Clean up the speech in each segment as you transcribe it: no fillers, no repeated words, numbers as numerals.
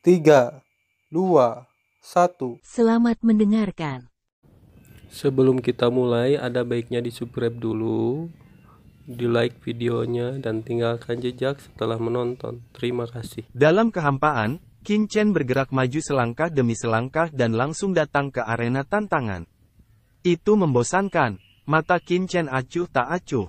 3, 2, 1. Selamat mendengarkan. Sebelum kita mulai, ada baiknya di-subscribe dulu, di-like videonya, dan tinggalkan jejak setelah menonton. Terima kasih. Dalam kehampaan, Qin Chen bergerak maju selangkah demi selangkah dan langsung datang ke arena tantangan. Itu membosankan. Mata Qin Chen acuh tak acuh.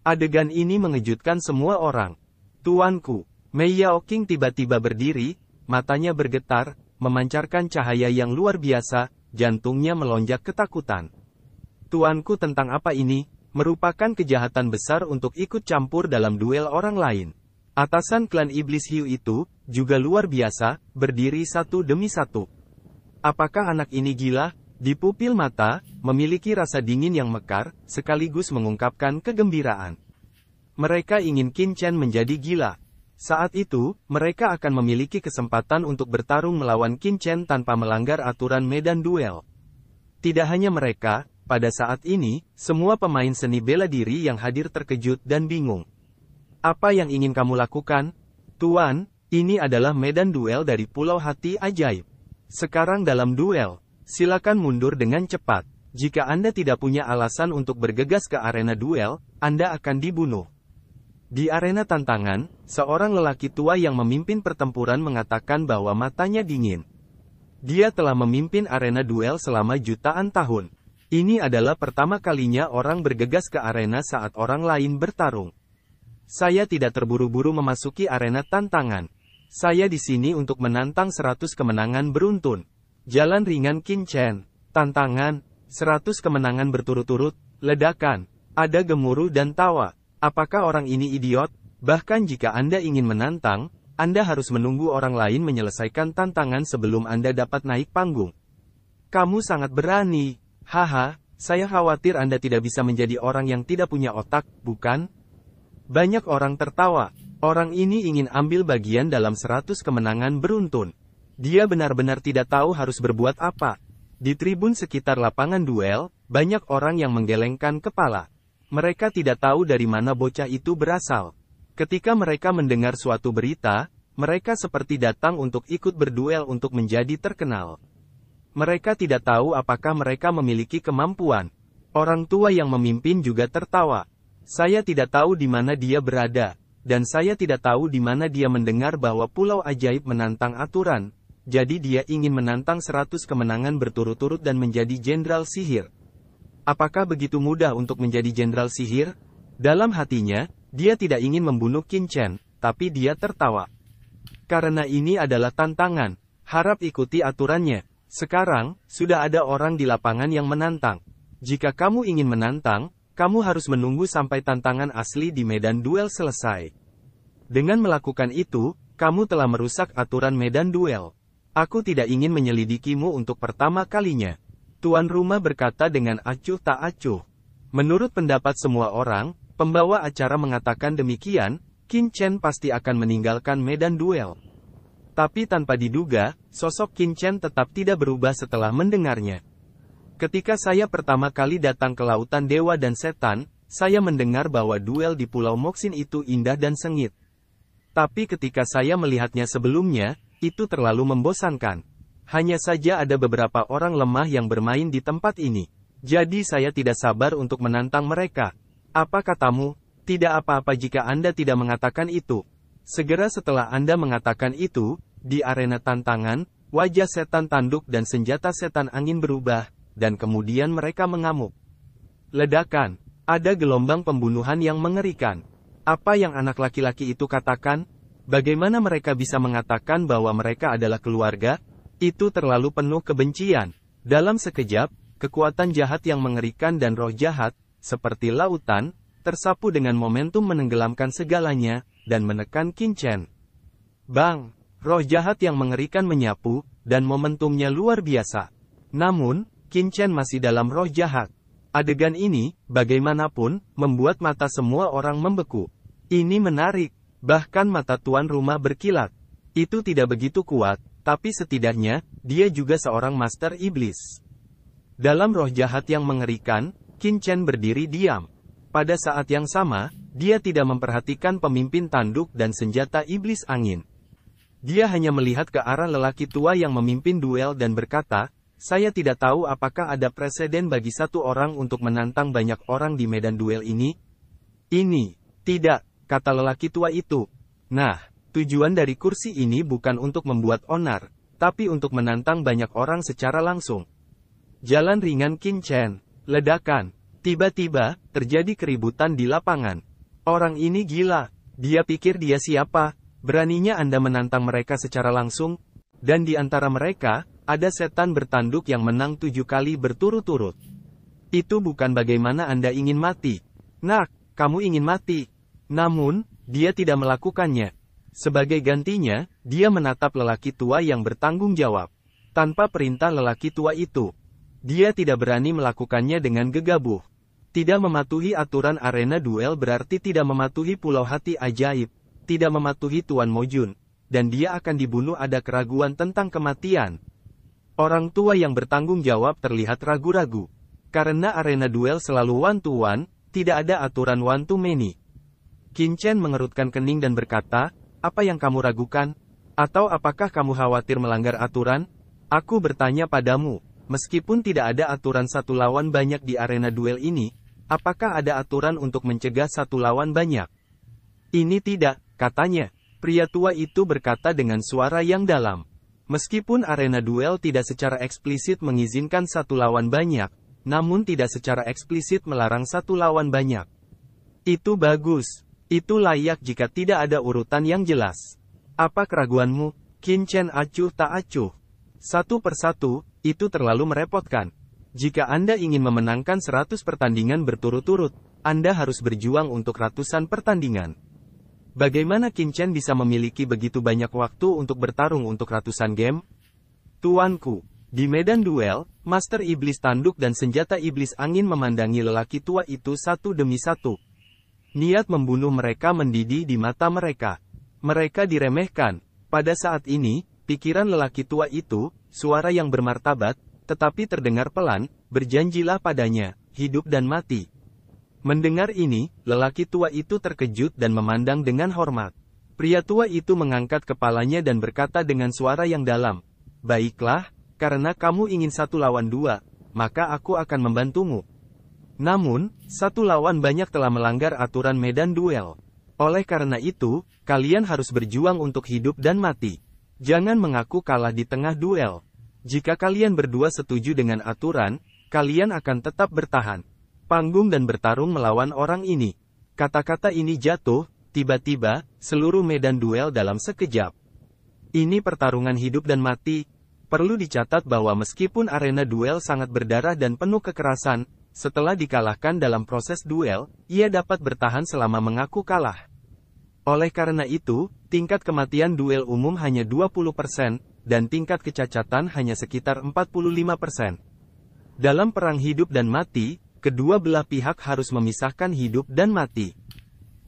Adegan ini mengejutkan semua orang. Tuanku, Mei Yaoqing tiba-tiba berdiri, matanya bergetar, memancarkan cahaya yang luar biasa, jantungnya melonjak ketakutan. Tuanku, tentang apa ini? Merupakan kejahatan besar untuk ikut campur dalam duel orang lain. Atasan klan Iblis Hiu itu, juga luar biasa, berdiri satu demi satu. Apakah anak ini gila? Di pupil mata, memiliki rasa dingin yang mekar, sekaligus mengungkapkan kegembiraan. Mereka ingin Qin Chen menjadi gila. Saat itu, mereka akan memiliki kesempatan untuk bertarung melawan Qin Chen tanpa melanggar aturan medan duel. Tidak hanya mereka, pada saat ini, semua pemain seni bela diri yang hadir terkejut dan bingung. Apa yang ingin kamu lakukan? Tuan, ini adalah medan duel dari Pulau Hati Ajaib. Sekarang dalam duel, silakan mundur dengan cepat. Jika Anda tidak punya alasan untuk bergegas ke arena duel, Anda akan dibunuh. Di arena tantangan, seorang lelaki tua yang memimpin pertempuran mengatakan bahwa matanya dingin. Dia telah memimpin arena duel selama jutaan tahun. Ini adalah pertama kalinya orang bergegas ke arena saat orang lain bertarung. Saya tidak terburu-buru memasuki arena tantangan. Saya di sini untuk menantang 100 kemenangan beruntun. Jalan ringan Qin Chen. Tantangan, 100 kemenangan berturut-turut, ledakan. Ada gemuruh dan tawa. Apakah orang ini idiot? Bahkan jika Anda ingin menantang, Anda harus menunggu orang lain menyelesaikan tantangan sebelum Anda dapat naik panggung. Kamu sangat berani. Haha, saya khawatir Anda tidak bisa menjadi orang yang tidak punya otak, bukan? Banyak orang tertawa. Orang ini ingin ambil bagian dalam 100 kemenangan beruntun. Dia benar-benar tidak tahu harus berbuat apa. Di tribun sekitar lapangan duel, banyak orang yang menggelengkan kepala. Mereka tidak tahu dari mana bocah itu berasal. Ketika mereka mendengar suatu berita, mereka seperti datang untuk ikut berduel untuk menjadi terkenal. Mereka tidak tahu apakah mereka memiliki kemampuan. Orang tua yang memimpin juga tertawa. Saya tidak tahu di mana dia berada, dan saya tidak tahu di mana dia mendengar bahwa Pulau Ajaib menantang aturan. Jadi dia ingin menantang 100 kemenangan berturut-turut dan menjadi jenderal sihir. Apakah begitu mudah untuk menjadi jenderal sihir? Dalam hatinya, dia tidak ingin membunuh Qin Chen, tapi dia tertawa. Karena ini adalah tantangan, harap ikuti aturannya. Sekarang, sudah ada orang di lapangan yang menantang. Jika kamu ingin menantang, kamu harus menunggu sampai tantangan asli di medan duel selesai. Dengan melakukan itu, kamu telah merusak aturan medan duel. Aku tidak ingin menyelidikimu untuk pertama kalinya. Tuan rumah berkata dengan acuh tak acuh. Menurut pendapat semua orang, pembawa acara mengatakan demikian, Qin Chen pasti akan meninggalkan medan duel. Tapi tanpa diduga, sosok Qin Chen tetap tidak berubah setelah mendengarnya. Ketika saya pertama kali datang ke Lautan Dewa dan Setan, saya mendengar bahwa duel di Pulau Moxin itu indah dan sengit. Tapi ketika saya melihatnya sebelumnya, itu terlalu membosankan. Hanya saja ada beberapa orang lemah yang bermain di tempat ini. Jadi saya tidak sabar untuk menantang mereka. Apa katamu? Tidak apa-apa jika Anda tidak mengatakan itu. Segera setelah Anda mengatakan itu, di arena tantangan, wajah setan tanduk dan senjata setan angin berubah, dan kemudian mereka mengamuk. Ledakan. Ada gelombang pembunuhan yang mengerikan. Apa yang anak laki-laki itu katakan? Bagaimana mereka bisa mengatakan bahwa mereka adalah keluarga? Itu terlalu penuh kebencian. Dalam sekejap, kekuatan jahat yang mengerikan dan roh jahat, seperti lautan, tersapu dengan momentum menenggelamkan segalanya, dan menekan Qin Chen. Bang! Roh jahat yang mengerikan menyapu, dan momentumnya luar biasa. Namun, Qin Chen masih dalam roh jahat. Adegan ini, bagaimanapun, membuat mata semua orang membeku. Ini menarik. Bahkan mata tuan rumah berkilat. Itu tidak begitu kuat, tapi setidaknya, dia juga seorang master iblis. Dalam roh jahat yang mengerikan, Qin Chen berdiri diam. Pada saat yang sama, dia tidak memperhatikan pemimpin tanduk dan senjata iblis angin. Dia hanya melihat ke arah lelaki tua yang memimpin duel dan berkata, "Saya tidak tahu apakah ada preseden bagi satu orang untuk menantang banyak orang di medan duel ini." "Ini, tidak," kata lelaki tua itu. "Nah, tujuan dari kursi ini bukan untuk membuat onar, tapi untuk menantang banyak orang secara langsung." Jalan ringan Qin Chen. Ledakan. Tiba-tiba, terjadi keributan di lapangan. Orang ini gila. Dia pikir dia siapa? Beraninya Anda menantang mereka secara langsung? Dan di antara mereka, ada setan bertanduk yang menang 7 kali berturut-turut. Itu bukan bagaimana Anda ingin mati. Nak, kamu ingin mati. Namun, dia tidak melakukannya. Sebagai gantinya, dia menatap lelaki tua yang bertanggung jawab. Tanpa perintah lelaki tua itu, dia tidak berani melakukannya dengan gegabah. Tidak mematuhi aturan arena duel berarti tidak mematuhi Pulau Hati Ajaib, tidak mematuhi Tuan Mojun, dan dia akan dibunuh. Ada keraguan tentang kematian. Orang tua yang bertanggung jawab terlihat ragu-ragu. Karena arena duel selalu one to one, tidak ada aturan one to many. Qin Chen mengerutkan kening dan berkata, "Apa yang kamu ragukan? Atau apakah kamu khawatir melanggar aturan? Aku bertanya padamu. Meskipun tidak ada aturan satu lawan banyak di arena duel ini, apakah ada aturan untuk mencegah satu lawan banyak?" "Ini tidak," katanya. Pria tua itu berkata dengan suara yang dalam. Meskipun arena duel tidak secara eksplisit mengizinkan satu lawan banyak, namun tidak secara eksplisit melarang satu lawan banyak. Itu bagus. Itu layak jika tidak ada urutan yang jelas. Apa keraguanmu? Qin Chen acuh tak acuh. Satu persatu, itu terlalu merepotkan. Jika Anda ingin memenangkan 100 pertandingan berturut-turut, Anda harus berjuang untuk ratusan pertandingan. Bagaimana Qin Chen bisa memiliki begitu banyak waktu untuk bertarung untuk ratusan game? Tuanku, di medan duel, Master Iblis Tanduk dan senjata Iblis Angin memandangi lelaki tua itu satu demi satu. Niat membunuh mereka mendidih di mata mereka. Mereka diremehkan. Pada saat ini, pikiran lelaki tua itu, suara yang bermartabat, tetapi terdengar pelan, "Berjanjilah padanya, hidup dan mati." Mendengar ini, lelaki tua itu terkejut dan memandang dengan hormat. Pria tua itu mengangkat kepalanya dan berkata dengan suara yang dalam, "Baiklah, karena kamu ingin 1 lawan 2, maka aku akan membantumu. Namun, 1 lawan banyak telah melanggar aturan medan duel. Oleh karena itu, kalian harus berjuang untuk hidup dan mati. Jangan mengaku kalah di tengah duel. Jika kalian berdua setuju dengan aturan, kalian akan tetap bertahan panggung dan bertarung melawan orang ini." Kata-kata ini jatuh, tiba-tiba, seluruh medan duel dalam sekejap. Ini pertarungan hidup dan mati. Perlu dicatat bahwa meskipun arena duel sangat berdarah dan penuh kekerasan, setelah dikalahkan dalam proses duel, ia dapat bertahan selama mengaku kalah. Oleh karena itu, tingkat kematian duel umum hanya 20%, dan tingkat kecacatan hanya sekitar 45%. Dalam perang hidup dan mati, kedua belah pihak harus memisahkan hidup dan mati.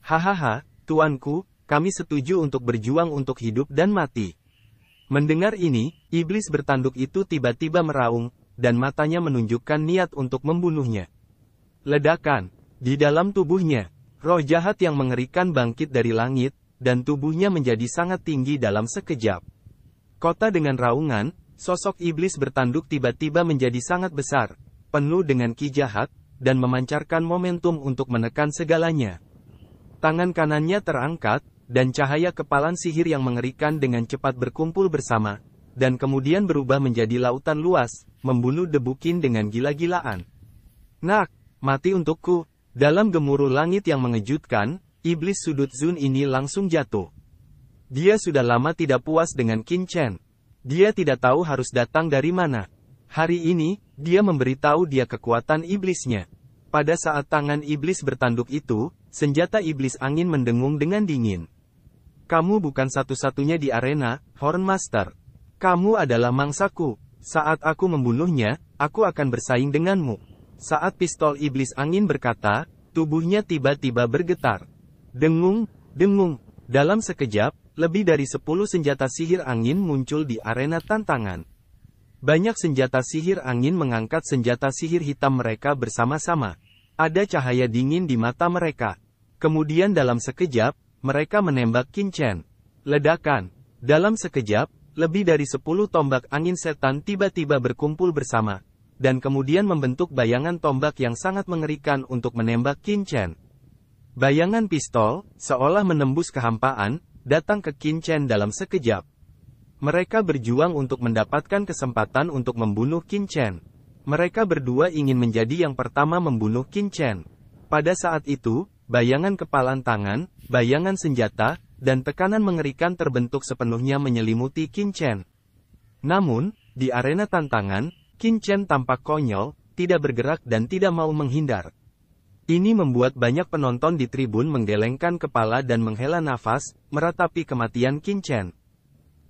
"Hahaha, tuanku, kami setuju untuk berjuang untuk hidup dan mati." Mendengar ini, iblis bertanduk itu tiba-tiba meraung, dan matanya menunjukkan niat untuk membunuhnya. Ledakan. Di dalam tubuhnya, roh jahat yang mengerikan bangkit dari langit, dan tubuhnya menjadi sangat tinggi dalam sekejap. Kota dengan raungan, sosok iblis bertanduk tiba-tiba menjadi sangat besar, penuh dengan ki jahat, dan memancarkan momentum untuk menekan segalanya. Tangan kanannya terangkat, dan cahaya kepalan sihir yang mengerikan dengan cepat berkumpul bersama, dan kemudian berubah menjadi lautan luas, membunuh debu Qin dengan gila-gilaan. "Nak, mati untukku." Dalam gemuruh langit yang mengejutkan, iblis sudut Zun ini langsung jatuh. Dia sudah lama tidak puas dengan Qin Chen. Dia tidak tahu harus datang dari mana. Hari ini, dia memberitahu dia kekuatan iblisnya. Pada saat tangan iblis bertanduk itu, senjata iblis angin mendengung dengan dingin. "Kamu bukan satu-satunya di arena, Horn Master. Kamu adalah mangsaku. Saat aku membunuhnya, aku akan bersaing denganmu." Saat pistol iblis angin berkata, tubuhnya tiba-tiba bergetar. Dengung, dengung. Dalam sekejap, lebih dari 10 senjata sihir angin muncul di arena tantangan. Banyak senjata sihir angin mengangkat senjata sihir hitam mereka bersama-sama. Ada cahaya dingin di mata mereka. Kemudian dalam sekejap, mereka menembak Qin Chen. Ledakan. Dalam sekejap, lebih dari 10 tombak angin setan tiba-tiba berkumpul bersama, dan kemudian membentuk bayangan tombak yang sangat mengerikan untuk menembak Qin Chen. Bayangan pistol, seolah menembus kehampaan, datang ke Qin Chen dalam sekejap. Mereka berjuang untuk mendapatkan kesempatan untuk membunuh Qin Chen. Mereka berdua ingin menjadi yang pertama membunuh Qin Chen. Pada saat itu, bayangan kepalan tangan, bayangan senjata, dan tekanan mengerikan terbentuk sepenuhnya menyelimuti Qin Chen. Namun, di arena tantangan, Qin Chen tampak konyol, tidak bergerak dan tidak mau menghindar. Ini membuat banyak penonton di tribun menggelengkan kepala dan menghela nafas, meratapi kematian Qin Chen.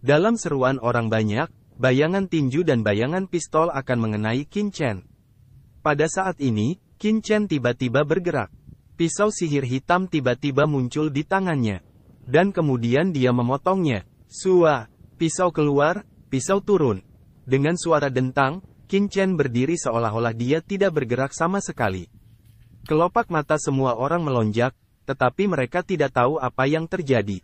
Dalam seruan orang banyak, bayangan tinju dan bayangan pistol akan mengenai Qin Chen. Pada saat ini, Qin Chen tiba-tiba bergerak. Pisau sihir hitam tiba-tiba muncul di tangannya. Dan kemudian dia memotongnya. Sua, pisau keluar, pisau turun. Dengan suara dentang, Qin Chen berdiri seolah-olah dia tidak bergerak sama sekali. Kelopak mata semua orang melonjak, tetapi mereka tidak tahu apa yang terjadi.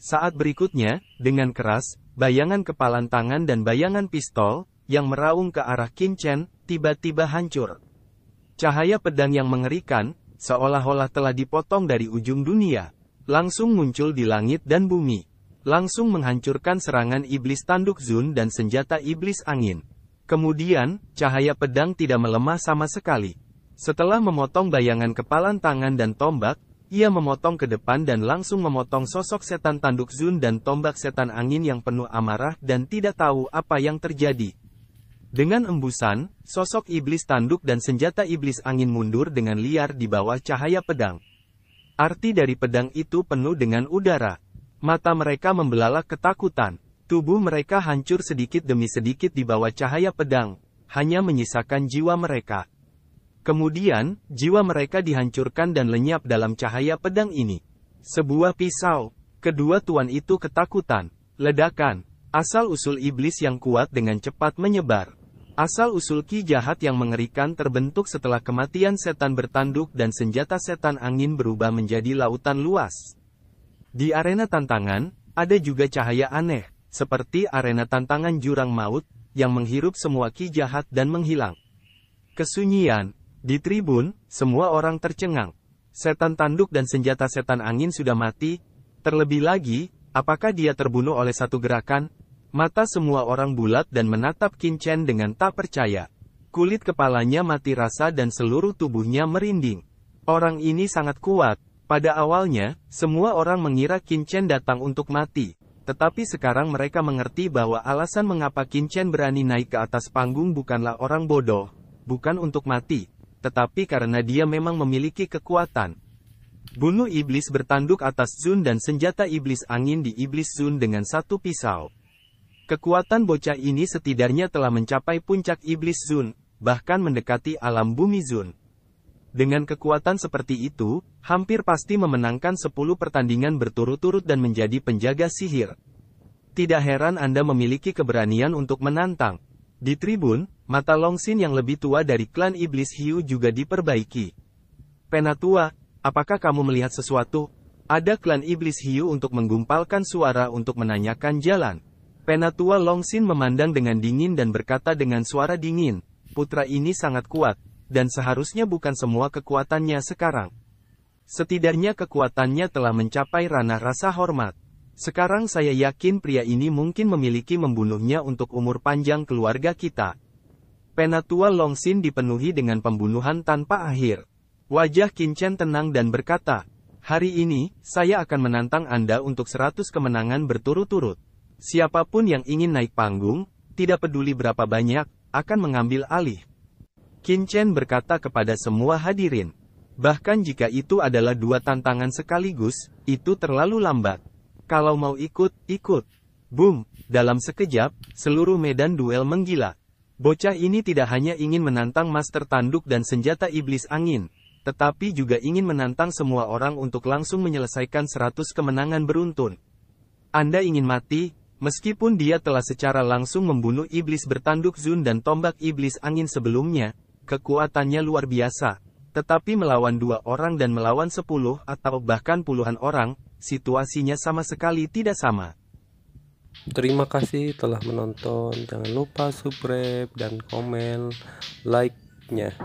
Saat berikutnya, dengan keras, bayangan kepalan tangan dan bayangan pistol, yang meraung ke arah Qin Chen, tiba-tiba hancur. Cahaya pedang yang mengerikan, seolah-olah telah dipotong dari ujung dunia, langsung muncul di langit dan bumi. Langsung menghancurkan serangan iblis tanduk Zun dan senjata iblis angin. Kemudian, cahaya pedang tidak melemah sama sekali. Setelah memotong bayangan kepalan tangan dan tombak, ia memotong ke depan dan langsung memotong sosok setan tanduk Zun dan tombak setan angin yang penuh amarah dan tidak tahu apa yang terjadi. Dengan embusan, sosok iblis tanduk dan senjata iblis angin mundur dengan liar di bawah cahaya pedang. Arti dari pedang itu penuh dengan udara. Mata mereka membelalak ketakutan. Tubuh mereka hancur sedikit demi sedikit di bawah cahaya pedang, hanya menyisakan jiwa mereka. Kemudian, jiwa mereka dihancurkan dan lenyap dalam cahaya pedang ini. Sebuah pisau. Kedua tuan itu ketakutan. Ledakan. Asal-usul iblis yang kuat dengan cepat menyebar. Asal-usul ki jahat yang mengerikan terbentuk setelah kematian setan bertanduk dan senjata setan angin berubah menjadi lautan luas. Di arena tantangan, ada juga cahaya aneh, seperti arena tantangan jurang maut, yang menghirup semua ki jahat dan menghilang. Kesunyian. Di tribun, semua orang tercengang. Setan tanduk dan senjata setan angin sudah mati. Terlebih lagi, apakah dia terbunuh oleh satu gerakan? Mata semua orang bulat dan menatap Qin Chen dengan tak percaya. Kulit kepalanya mati rasa dan seluruh tubuhnya merinding. Orang ini sangat kuat. Pada awalnya, semua orang mengira Qin Chen datang untuk mati. Tetapi sekarang mereka mengerti bahwa alasan mengapa Qin Chen berani naik ke atas panggung bukanlah orang bodoh. Bukan untuk mati. Tetapi karena dia memang memiliki kekuatan. Bunuh iblis bertanduk atas Zun dan senjata iblis angin di iblis Zun dengan satu pisau. Kekuatan bocah ini setidaknya telah mencapai puncak iblis Zun, bahkan mendekati alam bumi Zun. Dengan kekuatan seperti itu, hampir pasti memenangkan 10 pertandingan berturut-turut dan menjadi penjaga sihir. Tidak heran Anda memiliki keberanian untuk menantang. Di tribun, mata Longxin yang lebih tua dari klan iblis Hiu juga diperbaiki. Penatua, apakah kamu melihat sesuatu? Ada klan iblis Hiu untuk menggumpalkan suara untuk menanyakan jalan. Penatua Longxin memandang dengan dingin dan berkata dengan suara dingin, putra ini sangat kuat, dan seharusnya bukan semua kekuatannya sekarang. Setidaknya kekuatannya telah mencapai ranah rasa hormat. Sekarang saya yakin pria ini mungkin memiliki membunuhnya untuk umur panjang keluarga kita. Penatua Longxin dipenuhi dengan pembunuhan tanpa akhir. Wajah Qin Chen tenang dan berkata, hari ini, saya akan menantang Anda untuk 100 kemenangan berturut-turut. Siapapun yang ingin naik panggung, tidak peduli berapa banyak, akan mengambil alih. Qin Chen berkata kepada semua hadirin. Bahkan jika itu adalah 2 tantangan sekaligus, itu terlalu lambat. Kalau mau ikut, ikut. Boom! Dalam sekejap, seluruh medan duel menggila. Bocah ini tidak hanya ingin menantang master tanduk dan senjata iblis angin, tetapi juga ingin menantang semua orang untuk langsung menyelesaikan 100 kemenangan beruntun. Anda ingin mati? Meskipun dia telah secara langsung membunuh iblis bertanduk Zun dan tombak iblis angin sebelumnya, kekuatannya luar biasa. Tetapi melawan 2 orang dan melawan 10 atau bahkan puluhan orang, situasinya sama sekali tidak sama. Terima kasih telah menonton. Jangan lupa subscribe dan komen like-nya.